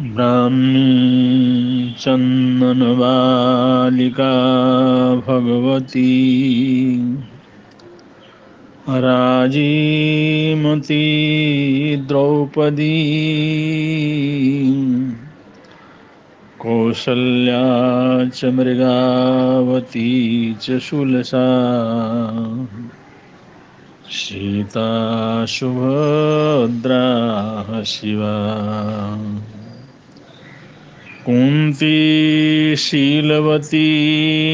ब्राह्मी चन्दनबालिका भगवती राजीमती द्रौपदी कौसल्या च मृगावती च शूलसा सीता सुभद्रा शिवा कुन्ती शीलवती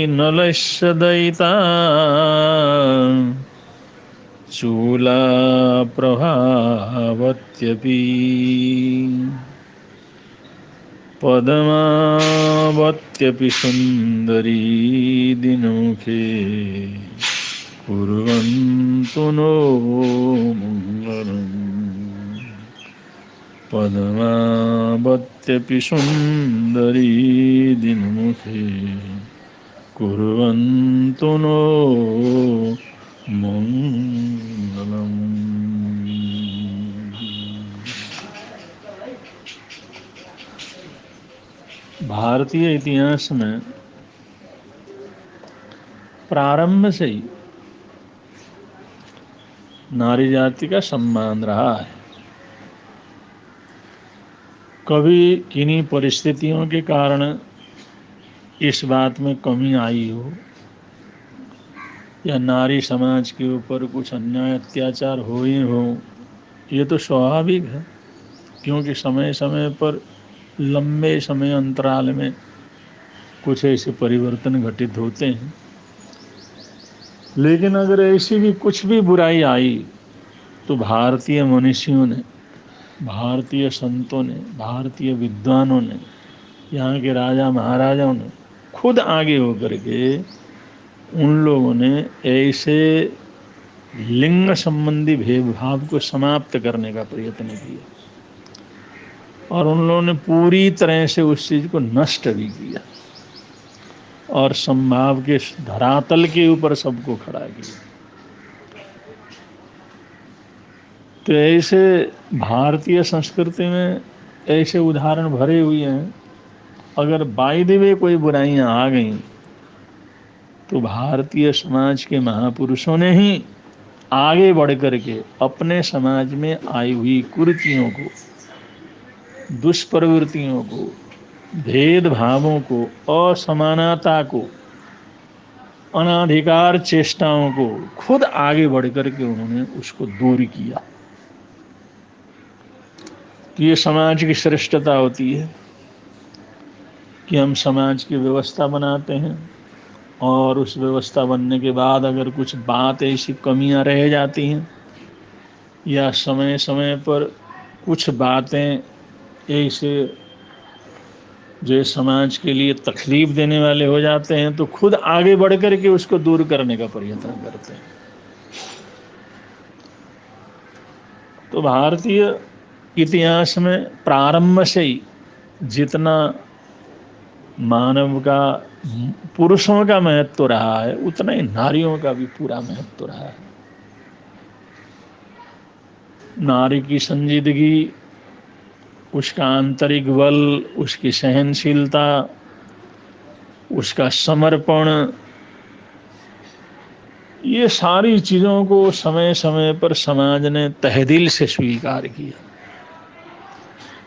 नलश्दयिता चूला प्रभावत्यपि पद्मावत्यपि सुन्दरी दिनमुखे कुर्वन्तु नो मङ्गलम्। पद्मावत्यपि सुन्दरी दिनमुखे कुर्वन्तु नो मंगलम्। भारतीय इतिहास में प्रारंभ से ही नारी जाति का सम्मान रहा है। कभी किन्हीं परिस्थितियों के कारण इस बात में कमी आई हो या नारी समाज के ऊपर कुछ अन्याय अत्याचार हुए हो, ये तो स्वाभाविक है, क्योंकि समय समय पर लंबे समय अंतराल में कुछ ऐसे परिवर्तन घटित होते हैं। लेकिन अगर ऐसी भी कुछ भी बुराई आई तो भारतीय मनीषियों ने, भारतीय संतों ने, भारतीय विद्वानों ने, यहाँ के राजा महाराजाओं ने खुद आगे होकर के उन लोगों ने ऐसे लिंग संबंधी भेदभाव को समाप्त करने का प्रयत्न किया और उन लोगों ने पूरी तरह से उस चीज को नष्ट भी किया और संभाव के धरातल के ऊपर सबको खड़ा किया। तो ऐसे भारतीय संस्कृति में ऐसे उदाहरण भरे हुए हैं। अगर बाय द वे कोई बुराइयां आ गई तो भारतीय समाज के महापुरुषों ने ही आगे बढ़ करके अपने समाज में आई हुई कुरीतियों को, दुष्प्रवृत्तियों को, भेदभावों को, असमानता को, अनाधिकार चेष्टाओं को खुद आगे बढ़ करके उन्होंने उसको दूर किया। कि ये समाज की श्रेष्ठता होती है कि हम समाज की व्यवस्था बनाते हैं और उस व्यवस्था बनने के बाद अगर कुछ बात ऐसी कमियां रह जाती हैं या समय समय पर कुछ बातें ऐसे जो समाज के लिए तकलीफ देने वाले हो जाते हैं तो खुद आगे बढ़ करके उसको दूर करने का प्रयत्न करते हैं। तो भारतीय इतिहास में प्रारंभ से ही जितना मानव का, पुरुषों का महत्व रहा है उतना ही नारियों का भी पूरा महत्व रहा है। नारी की संजीदगी, उसका आंतरिक बल, उसकी सहनशीलता, उसका समर्पण, ये सारी चीज़ों को समय समय पर समाज ने तहदिल से स्वीकार किया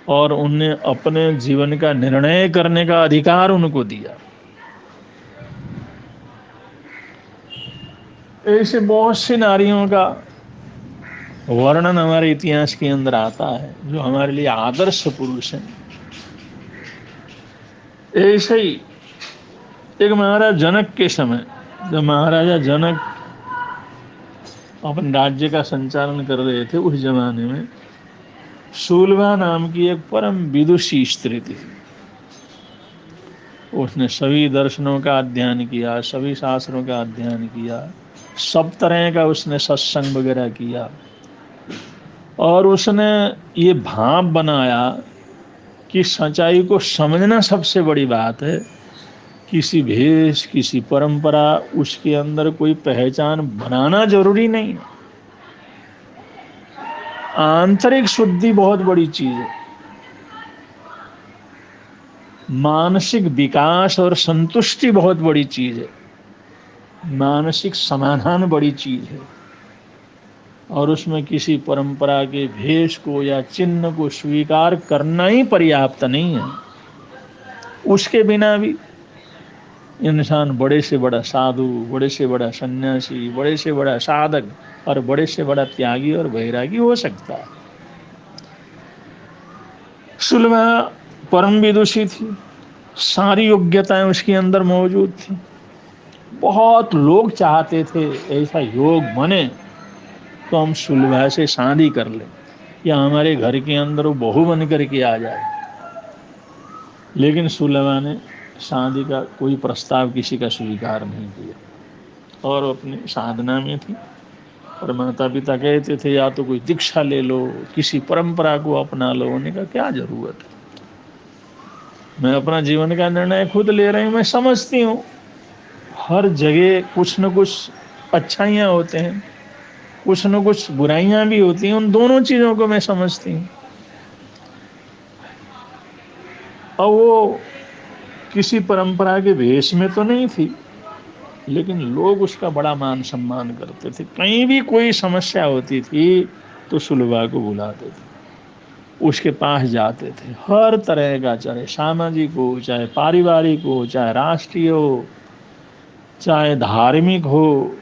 और उन्हें अपने जीवन का निर्णय करने का अधिकार उनको दिया। ऐसे बहुत सी नारियों का वर्णन हमारे इतिहास के अंदर आता है जो हमारे लिए आदर्श पुरुष हैं। ऐसे ही एक महाराज जनक के समय, जब महाराजा जनक अपने राज्य का संचालन कर रहे थे, उस जमाने में शूलभा नाम की एक परम विदुषी स्त्री थी। उसने सभी दर्शनों का अध्ययन किया, सभी शास्त्रों का अध्ययन किया, सब तरह का उसने सत्संग वगैरह किया और उसने ये भाव बनाया कि सच्चाई को समझना सबसे बड़ी बात है। किसी भेष, किसी परंपरा, उसके अंदर कोई पहचान बनाना जरूरी नहीं है। आंतरिक शुद्धि बहुत बड़ी चीज है। मानसिक विकास और संतुष्टि बहुत बड़ी चीज है, मानसिक समाधान बड़ी चीज है, और उसमें किसी परंपरा के भेष को या चिन्ह को स्वीकार करना ही पर्याप्त नहीं है। उसके बिना भी इंसान बड़े से बड़ा साधु, बड़े से बड़ा सन्यासी, बड़े से बड़ा साधक और बड़े से बड़ा त्यागी और वैरागी हो सकता है। सुलभा परम विदुषी थी, सारी योग्यताएं उसके अंदर मौजूद थी। बहुत लोग चाहते थे ऐसा योग बने तो हम सुलभा से शादी कर लें या हमारे घर के अंदर वो बहू बन करके आ जाए, लेकिन सुलभा ने शादी का कोई प्रस्ताव किसी का स्वीकार नहीं किया और अपनी साधना में थी। और माता पिता कहते थे या तो कोई दीक्षा ले लो, किसी परंपरा को अपना लो। उन्होंने कहा क्या जरूरत है, मैं अपना जीवन का निर्णय खुद ले रही हूँ। मैं समझती हूँ हर जगह कुछ न कुछ अच्छाइयाँ होते हैं, कुछ न कुछ बुराइयां भी होती हैं, उन दोनों चीजों को मैं समझती हूँ। और वो किसी परंपरा के भेष में तो नहीं थी, लेकिन लोग उसका बड़ा मान सम्मान करते थे। कहीं भी कोई समस्या होती थी तो सुलभा को बुलाते थे, उसके पास जाते थे। हर तरह का, चाहे सामाजिक हो, चाहे पारिवारिक हो, चाहे राष्ट्रीय हो, चाहे धार्मिक हो,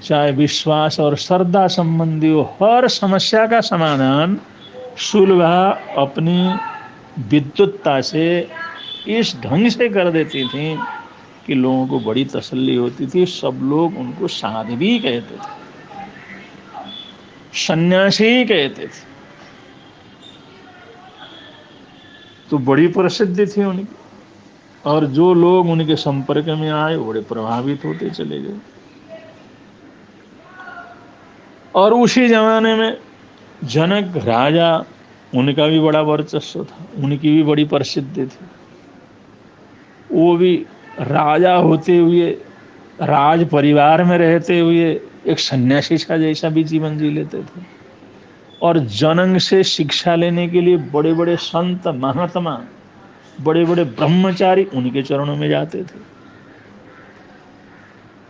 चाहे विश्वास और श्रद्धा संबंधी हो, हर समस्या का समाधान सुलभा अपनी विद्युतता से इस ढंग से कर देती थी कि लोगों को बड़ी तसल्ली होती थी। सब लोग उनको साध्वी कहते थे, सन्यासी कहते थे। तो बड़ी प्रसिद्धि थी उनकी, और जो लोग उनके संपर्क में आए बड़े प्रभावित होते चले गए। और उसी जमाने में जनक राजा, उनका भी बड़ा वर्चस्व था, उनकी भी बड़ी प्रसिद्धि थी। वो भी राजा होते हुए, राज परिवार में रहते हुए एक सन्यासी का जैसा भी जीवन जी लेते थे। और जनक से शिक्षा लेने के लिए बड़े बड़े संत महात्मा, बड़े बड़े ब्रह्मचारी उनके चरणों में जाते थे,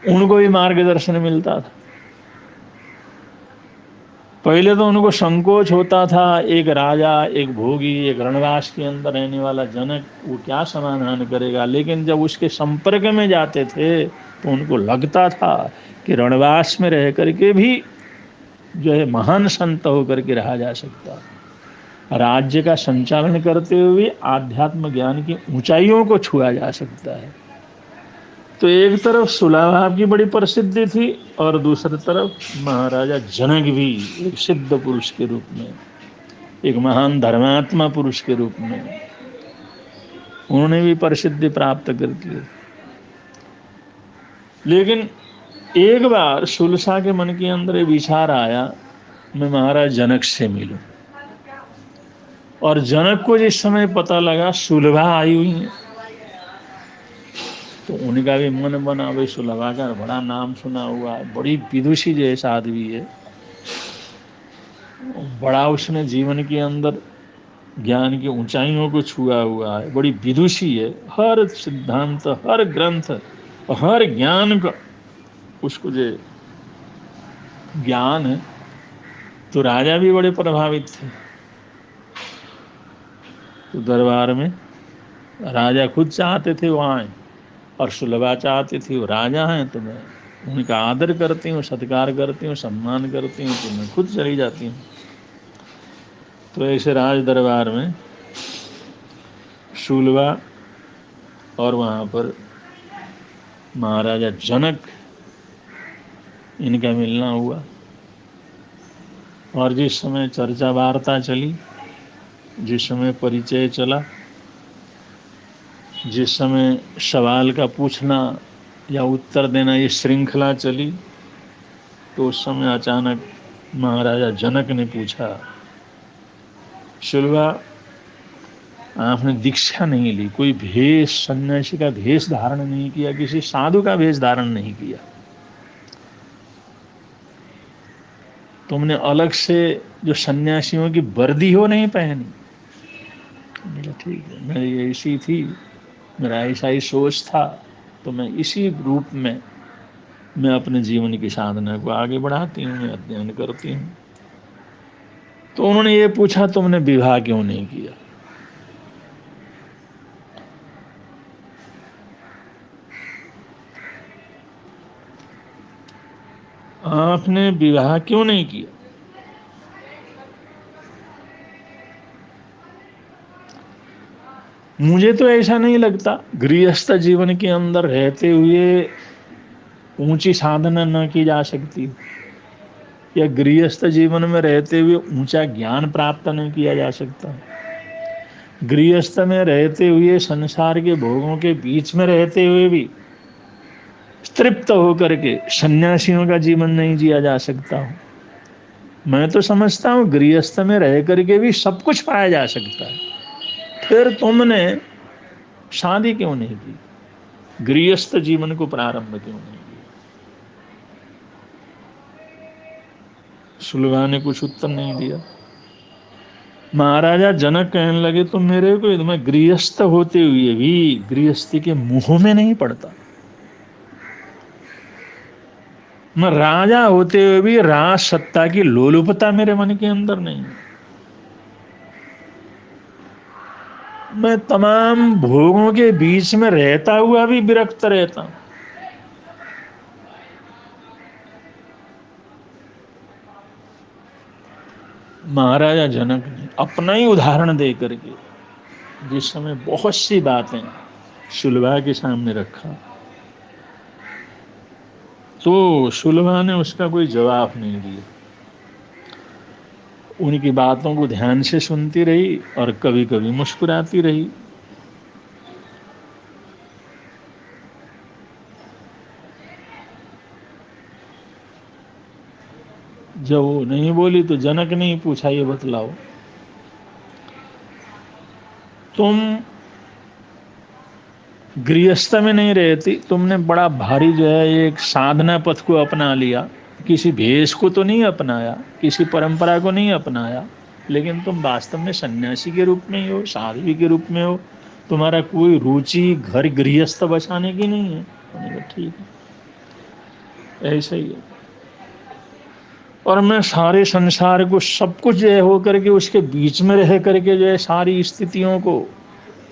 उनको भी मार्गदर्शन मिलता था। पहले तो उनको संकोच होता था, एक राजा, एक भोगी, एक रणवास के अंदर रहने वाला जनक, वो क्या समाधान करेगा। लेकिन जब उसके संपर्क में जाते थे तो उनको लगता था कि रणवास में रह करके भी जो है महान संत होकर के रहा जा सकता है, राज्य का संचालन करते हुए आध्यात्म ज्ञान की ऊंचाइयों को छुआ जा सकता है। तो एक तरफ सुलभा की बड़ी प्रसिद्धि थी और दूसरी तरफ महाराजा जनक भी एक सिद्ध पुरुष के रूप में, एक महान धर्मात्मा पुरुष के रूप में उन्होंने भी प्रसिद्धि प्राप्त कर ली। लेकिन एक बार सुलसा के मन के अंदर विचार आया, मैं महाराज जनक से मिलूं। और जनक को जिस समय पता लगा सुलभा आई हुई है तो उनका भी मन बना, भाई सुलभा का बड़ा नाम सुना हुआ है, बड़ी विदुषी जैसा आदमी है, बड़ा उसने जीवन के अंदर ज्ञान की ऊंचाइयों को छुआ हुआ है, बड़ी विदुषी है, हर सिद्धांत, हर ग्रंथ, हर ज्ञान का उसको जो ज्ञान है। तो राजा भी बड़े प्रभावित थे। तो दरबार में राजा खुद चाहते थे वो आए, और सुलभा चाहती थी वो राजा हैं तो मैं उनका आदर करती हूँ, सत्कार करती हूँ, सम्मान करती हूँ, तो मैं खुद चली जाती हूँ। तो ऐसे राज दरबार में सुलभा और वहाँ पर महाराजा जनक, इनका मिलना हुआ। और जिस समय चर्चा वार्ता चली, जिस समय परिचय चला, जिस समय सवाल का पूछना या उत्तर देना ये श्रृंखला चली, तो उस समय अचानक महाराजा जनक ने पूछा, सुलभा आपने दीक्षा नहीं ली, कोई भेष, सन्यासी का भेष धारण नहीं किया, किसी साधु का भेष धारण नहीं किया, तुमने अलग से जो सन्यासियों की वर्दी हो नहीं पहनी। बोला ठीक है, मेरी ऐसी थी मेरा ऐसा ही सोच था, तो मैं इसी रूप में मैं अपने जीवन की साधना को आगे बढ़ाती हूँ, मैं अध्ययन करती हूँ। तो उन्होंने ये पूछा तुमने विवाह क्यों नहीं किया? आपने विवाह क्यों नहीं किया? मुझे तो ऐसा नहीं लगता गृहस्थ जीवन के अंदर रहते हुए ऊंची साधना न की जा सकती, या गृहस्थ जीवन में रहते हुए ऊंचा ज्ञान प्राप्त नहीं किया जा सकता। गृहस्थ में रहते हुए संसार के भोगों के बीच में रहते हुए भी तृप्त होकर के सन्यासियों का जीवन नहीं जिया जा सकता हूँ। मैं तो समझता हूँ गृहस्थ में रह करके भी सब कुछ पाया जा सकता है। फिर तुमने शादी क्यों नहीं की? गृहस्थ जीवन को प्रारंभ क्यों नहीं किया? सुलभा ने कुछ उत्तर नहीं दिया। महाराजा जनक कहने लगे तो मेरे को मैं गृहस्थ होते हुए भी गृहस्थी के मुंह में नहीं पड़ता, मैं राजा होते हुए भी राज सत्ता की लोलुपता मेरे मन के अंदर नहीं है। मैं तमाम भोगों के बीच में रहता हुआ भी विरक्त रहता हूं। महाराजा जनक ने अपना ही उदाहरण दे करके जिस समय बहुत सी बातें सुलभा के सामने रखा, तो सुलभा ने उसका कोई जवाब नहीं दिया। उनकी बातों को ध्यान से सुनती रही और कभी कभी मुस्कुराती रही। जब वो नहीं बोली तो जनक ने ही पूछा, ये बतलाओ तुम गृहस्थ में नहीं रहती, तुमने बड़ा भारी जो है एक साधना पथ को अपना लिया, किसी भेष को तो नहीं अपनाया, किसी परंपरा को नहीं अपनाया, लेकिन तुम वास्तव में सन्यासी के रूप में ही हो, साध्वी के रूप में हो, तुम्हारा कोई रुचि घर गृहस्थ बसाने की नहीं है। मैंने कहा ठीक है, ऐसा ही है। और मैं सारे संसार को सब कुछ जो है हो करके उसके बीच में रह करके जो है सारी स्थितियों को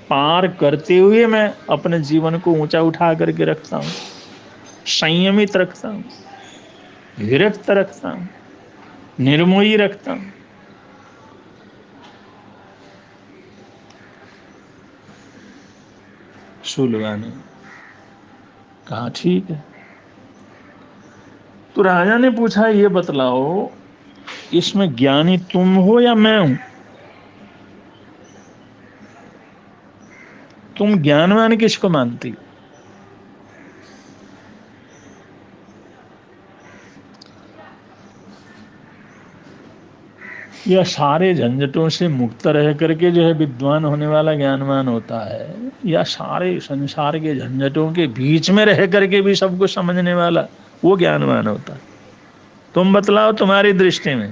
पार करते हुए मैं अपने जीवन को ऊंचा उठा करके रखता हूँ, संयमित रखता हूँ, विरक्त रखता हूँ, निर्मोही रखता हूँ। सुलभा ने कहा ठीक है। तो राजा ने पूछा ये बतलाओ इसमें ज्ञानी तुम हो या मैं हूं? तुम ज्ञानवान किसको मानती? या सारे झंझटों से मुक्त रह करके जो है विद्वान होने वाला ज्ञानवान होता है, या सारे संसार के झंझटों के बीच में रह करके भी सब कुछ समझने वाला वो ज्ञानवान होता है? तुम बतलाओ, तुम्हारी दृष्टि में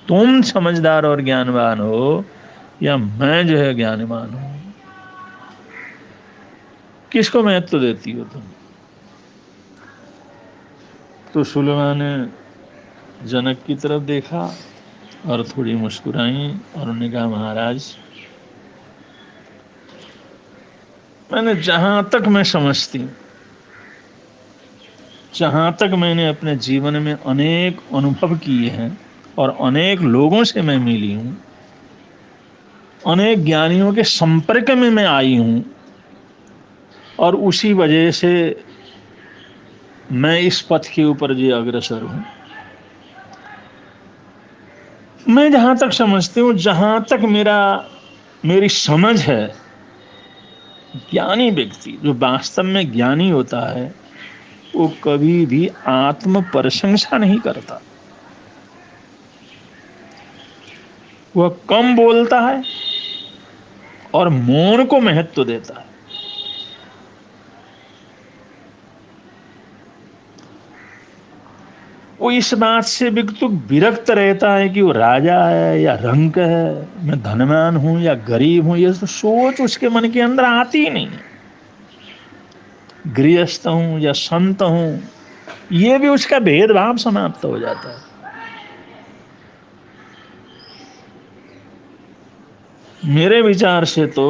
तुम समझदार और ज्ञानवान हो या मैं जो है ज्ञानवान हूं? किसको महत्व देती हो तुम? तो सुलभा ने जनक की तरफ देखा और थोड़ी मुस्कुराई और उन्होंने कहा महाराज, मैंने जहां तक मैं समझती हूँ, जहां तक मैंने अपने जीवन में अनेक अनुभव किए हैं और अनेक लोगों से मैं मिली हूँ, अनेक ज्ञानियों के संपर्क में मैं आई हूँ, और उसी वजह से मैं इस पथ के ऊपर जो अग्रसर हूँ। मैं जहां तक समझती हूँ, जहां तक मेरी समझ है, ज्ञानी व्यक्ति जो वास्तव में ज्ञानी होता है वो कभी भी आत्म प्रशंसा नहीं करता, वह कम बोलता है और मौन को महत्व देता है। वो इस बात से विरक्त रहता है कि वो राजा है या रंक है, मैं धनवान हूं या गरीब हूं, ये तो सोच उसके मन के अंदर आती ही नहीं है। गृहस्थ हूं या संत हूं, ये भी उसका भेदभाव समाप्त हो जाता है। मेरे विचार से तो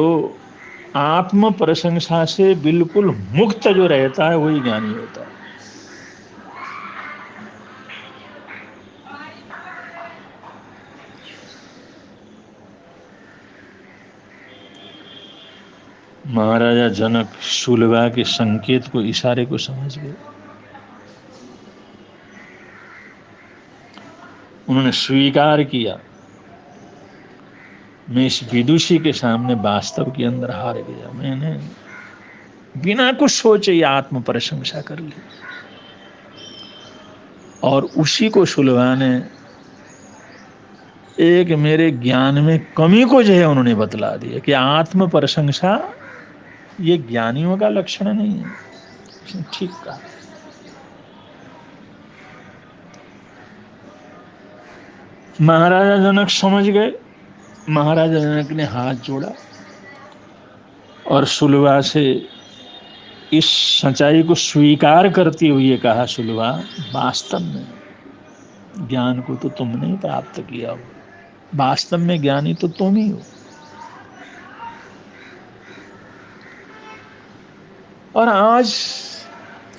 आत्म प्रशंसा से बिल्कुल मुक्त जो रहता है वही ज्ञानी होता है। महाराजा जनक शूलबा के संकेत को, इशारे को समझ गए। उन्होंने स्वीकार किया, मैं इस विदुषी के सामने वास्तव के अंदर हार गया। मैंने बिना कुछ सोचे ही आत्म प्रशंसा कर ली, और उसी को शूलबा ने एक मेरे ज्ञान में कमी को जो है उन्होंने बतला दिया कि आत्म प्रशंसा ये ज्ञानियों का लक्षण नहीं है। ठीक कहा। महाराजा जनक समझ गए। महाराजा जनक ने हाथ जोड़ा और शूलबा से इस सच्चाई को स्वीकार करते हुए कहा, शूलबा, वास्तव में ज्ञान को तो तुमने ही प्राप्त किया हो, वास्तव में ज्ञानी तो तुम ही हो। और आज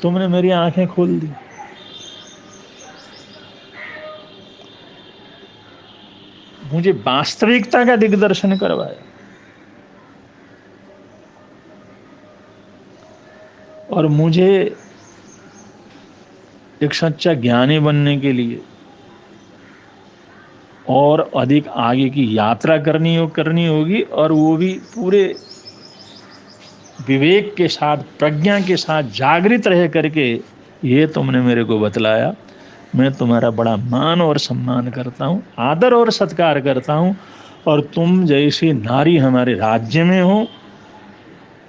तुमने मेरी आंखें खोल दी। मुझे वास्तविकता का दिग्दर्शन करवाया, और मुझे एक सच्चा ज्ञानी बनने के लिए और अधिक आगे की यात्रा करनी होगी, और वो भी पूरे विवेक के साथ, प्रज्ञा के साथ जागृत रह करके ये तुमने मेरे को बतलाया। मैं तुम्हारा बड़ा मान और सम्मान करता हूँ, आदर और सत्कार करता हूँ, और तुम जैसी नारी हमारे राज्य में हो,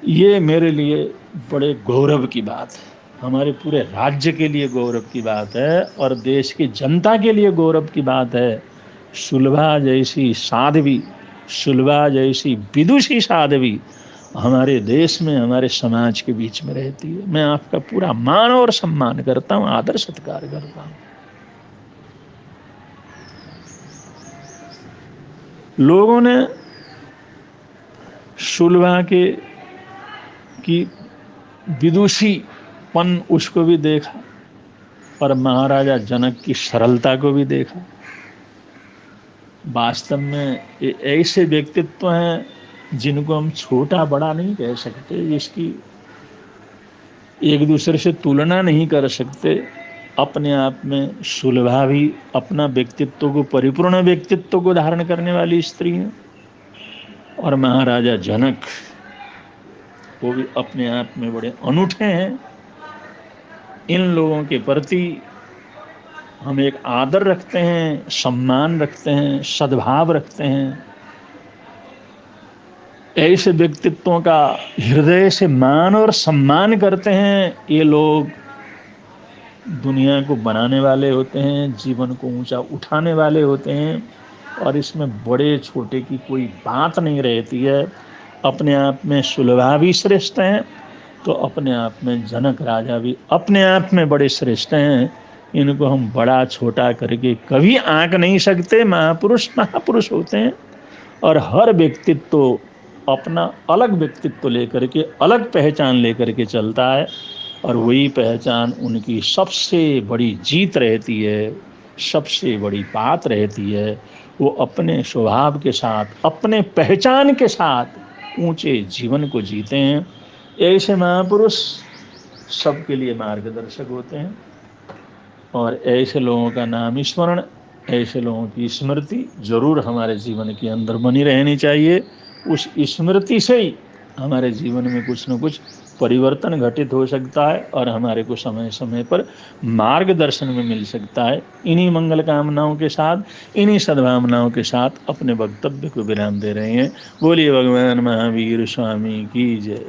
ये मेरे लिए बड़े गौरव की बात है। हमारे पूरे राज्य के लिए गौरव की बात है, और देश की जनता के लिए गौरव की बात है। शूलबा जैसी साध्वी, शूलबा जैसी विदुषी साध्वी हमारे देश में, हमारे समाज के बीच में रहती है। मैं आपका पूरा मान और सम्मान करता हूँ, आदर सत्कार करता हूँ। लोगों ने शूलबा की विदुषीपन उसको भी देखा, और महाराजा जनक की सरलता को भी देखा। वास्तव में ये ऐसे व्यक्तित्व हैं जिनको हम छोटा बड़ा नहीं कह सकते, जिसकी एक दूसरे से तुलना नहीं कर सकते। अपने आप में शूलबा भी अपना व्यक्तित्व को, परिपूर्ण व्यक्तित्व को धारण करने वाली स्त्री है, और महाराजा जनक वो भी अपने आप में बड़े अनूठे हैं। इन लोगों के प्रति हम एक आदर रखते हैं, सम्मान रखते हैं, सद्भाव रखते हैं। ऐसे व्यक्तित्वों का हृदय से मान और सम्मान करते हैं। ये लोग दुनिया को बनाने वाले होते हैं, जीवन को ऊंचा उठाने वाले होते हैं, और इसमें बड़े छोटे की कोई बात नहीं रहती है। अपने आप में शूलबा भी श्रेष्ठ हैं, तो अपने आप में जनक राजा भी अपने आप में बड़े श्रेष्ठ हैं। इनको हम बड़ा छोटा करके कभी आंक नहीं सकते। महापुरुष महापुरुष होते हैं, और हर व्यक्तित्व अपना अलग व्यक्तित्व लेकर के, अलग पहचान लेकर के चलता है, और वही पहचान उनकी सबसे बड़ी जीत रहती है, सबसे बड़ी बात रहती है। वो अपने स्वभाव के साथ, अपने पहचान के साथ ऊंचे जीवन को जीते हैं। ऐसे महापुरुष सबके लिए मार्गदर्शक होते हैं, और ऐसे लोगों का नाम स्मरण, ऐसे लोगों की स्मृति जरूर हमारे जीवन के अंदर बनी रहनी चाहिए। उस स्मृति से ही हमारे जीवन में कुछ न कुछ परिवर्तन घटित हो सकता है, और हमारे को समय समय पर मार्गदर्शन में मिल सकता है। इन्हीं मंगल कामनाओं के साथ, इन्हीं सद्भावनाओं के साथ अपने वक्तव्य को विराम दे रहे हैं। बोलिए भगवान महावीर स्वामी की जय।